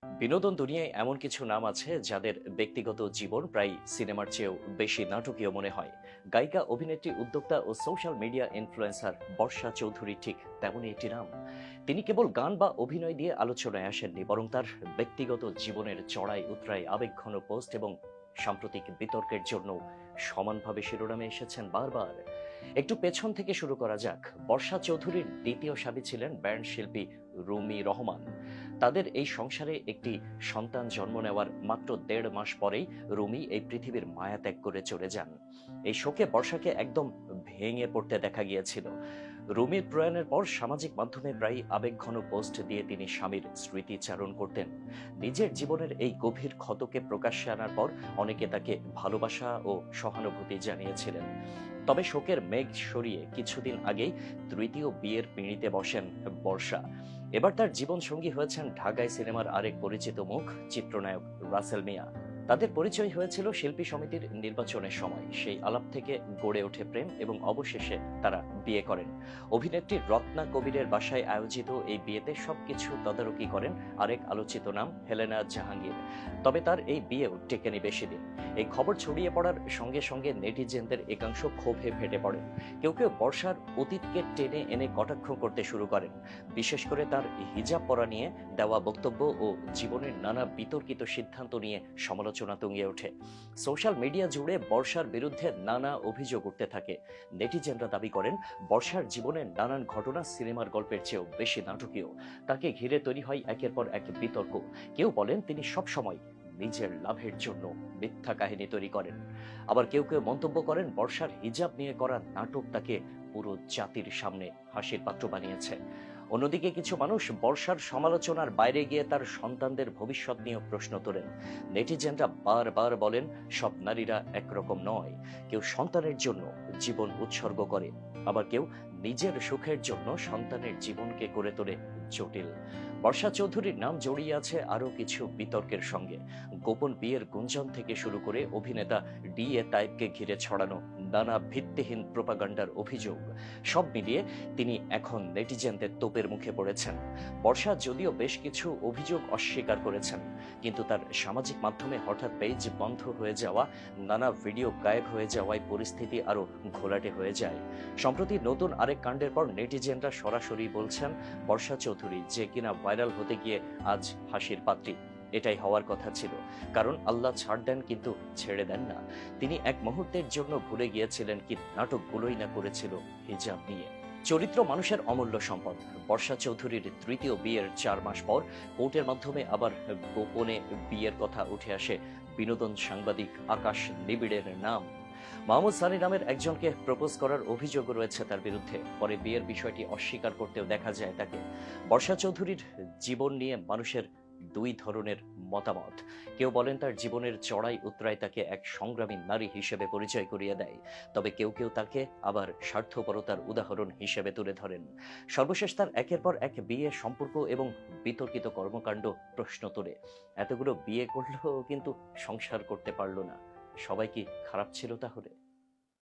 বিনোদন দুনিয়ায় এমন কিছু নাম আছে যাদের ব্যক্তিগত জীবন প্রায় সিনেমার চেয়েও বেশি নাটকীয় মনে হয়। গায়িকা, অভিনেত্রী, উদ্যোক্তা ও সোশ্যাল মিডিয়া ইনফ্লুয়েন্সার বর্ষা চৌধুরী ঠিক তেমনই একটি নাম। তিনি কেবল গান বা অভিনয় দিয়ে আলোচনায় আসেননি, বরং তার ব্যক্তিগত জীবনের চড়াই উতরাই, আবেগঘন পোস্ট এবং সাম্প্রতিক বিতর্কের জন্য সমানভাবে শিরোনামে এসেছেন বারবার। একটু পেছন থেকে শুরু করা যাক। বর্ষা চৌধুরীর দ্বিতীয় স্বামী ছিলেন ব্যান্ড শিল্পী রুমি রহমান। তাদের এই সংসারে একটি সন্তান জন্ম নেওয়ার মাত্র ১.৫ মাস পরেই রুমি এই পৃথিবীর মায়া ত্যাগ করে চলে যান। এই শোকে বর্ষাকে একদম ভেঙে পড়তে দেখা গিয়েছিল। রুমির প্রয়াণের পর সামাজিক মাধ্যমে প্রায় আবেগঘন পোস্ট দিয়ে তিনি স্বামীর স্মৃতিচারণ করতেন। নিজের জীবনের এই গভীর ক্ষতকে প্রকাশ্যে আনার পর অনেকে তাকে ভালোবাসা ও সহানুভূতি জানিয়েছিলেন। তবে শোকের মেঘ সরিয়ে কিছুদিন আগেই তৃতীয় বিয়ের পিঁড়িতে বসেন বর্ষা। এবার তার জীবনসঙ্গী হয়েছেন ঢাকাই সিনেমার আরেক পরিচিত মুখ, চিত্রনায়ক রাসেল মিয়া। তাদের পরিচয় হয়েছিল শিল্পী সমিতির নির্বাচনের সময়। সেই আলাপ থেকে গড়ে ওঠে প্রেম এবং অবশেষে তারা বিয়ে করেন। অভিনেত্রী রত্না কবিরের বাসায় আয়োজিত এই বিয়েতে সবকিছু তদারকি করেন আরেক আলোচিত নাম হেলেনা জাহাঙ্গীর। তবে তার এই বিয়েও টেকেনি বেশি দিন। এই খবর ছড়িয়ে পড়ার সঙ্গে সঙ্গে নেটিজেনদের একাংশ ক্ষোভে ফেটে পড়েন। কেউ কেউ বর্ষার অতীতকে টেনে এনে কটাক্ষ করতে শুরু করেন, বিশেষ করে তার হিজাব পরা নিয়ে দেওয়া বক্তব্য ও জীবনের নানা বিতর্কিত সিদ্ধান্ত নিয়ে সমালোচনা তুঙ্গে ওঠে। সোশ্যাল মিডিয়া জুড়ে বর্ষার বিরুদ্ধে নানা অভিযোগ উঠতে থাকে। নেটিজেনরা দাবি করেন বর্ষার জীবনের নানান ঘটনা সিনেমার গল্পের চেয়েও বেশি নাটকীয়। তাকে ঘিরে তৈরি হয় একের পর এক বিতর্ক। কেউ বলেন তিনি সবসময় নিজের লাভের জন্য মিথ্যা কাহিনী তৈরি করেন। আবার কেউ কেউ মন্তব্য করেন বর্ষার হিজাব নিয়ে করা নাটক তাকে পুরো জাতির সামনে হাসির পাত্র বানিয়েছে। অন্যদিকে কিছু মানুষ বর্ষার সমালোচনার বাইরে গিয়ে তার সন্তানদের ভবিষ্যৎ নিয়ে প্রশ্ন তোলেন। নেটিজেনরা বারবার বলেন সব নারীরা একরকম নয়। কেউ সন্তানের জন্য জীবন উৎসর্গ করে, আবার কেউ নিজের সুখের জন্য সন্তানের জীবনকে করে তোলে জটিল। বর্ষা চৌধুরীর নাম জড়িয়ে আছে আরো কিছু বিতর্কের সঙ্গে। গোপন বিয়ের গুঞ্জন থেকে শুরু করে অভিনেতা ডিএ টাইপকে ঘিরে ছড়ানো নানা ভিত্তিহীন প্রোপাগান্ডার অভিযোগ, সব মিলিয়ে তিনি এখন নেটিজেনদের তোপের মুখে পড়েছেন। বর্ষা যদিও বেশ কিছু অভিযোগ অস্বীকার করেছেন, কিন্তু তার সামাজিক মাধ্যমে হঠাৎ পেজ বন্ধ হয়ে যাওয়া, নানা ভিডিও গায়েব হয়ে যাওয়ায় পরিস্থিতি আরো ঘোলাটে হয়ে যায়। সম্প্রতি নতুন আরেক কাণ্ডের পর নেটিজেনরা সরাসরি বলছেন বর্ষা চৌধুরী, যে কিনা ভাইরাল হতে গিয়ে আজ হাসির পাত্রী। এটাই হওয়ার কথা ছিল, কারণ আল্লাহ ছাড় দেন কিন্তু ছেড়ে দেন না। তিনি এক মুহূর্তের জন্য ভুলে গিয়েছিলেন কি নাটকগুলোই না করেছিল হিজাব নিয়ে। চরিত্র মানুষের অমূল্য সম্পদ। বর্ষা চৌধুরীর তৃতীয় বিয়ের ৪ মাস পর কোর্টের মাধ্যমে আবার গোপনে বিয়ের কথা উঠে আসে বিনোদন সাংবাদিক আকাশ নিবিড়ের নাম। মাহমুদ সানি নামের একজনকে প্রপোজ করার অভিযোগ রয়েছে তার বিরুদ্ধে। পরে বিয়ের বিষয়টি অস্বীকার করতেও দেখা যায় তাকে। বর্ষা চৌধুরীর জীবন নিয়ে মানুষের দুই ধরনের মতামত। কেউ বলেন তার জীবনের চড়াই উতরাই তাকে এক সংগ্রামী নারী হিসেবে পরিচয় করিয়ে দেয়, তবে কেউ কেউ তাকে আবার স্বার্থপরতার উদাহরণ হিসেবে তুলে ধরেন। সর্বশেষ তার একের পর এক বিয়ে, সম্পর্ক এবং বিতর্কিত কর্মকাণ্ড প্রশ্ন তোলে। এতগুলো বিয়ে করলেও কিন্তু সংসার করতে পারল না। সবাই কি খারাপ ছিল তাহলে?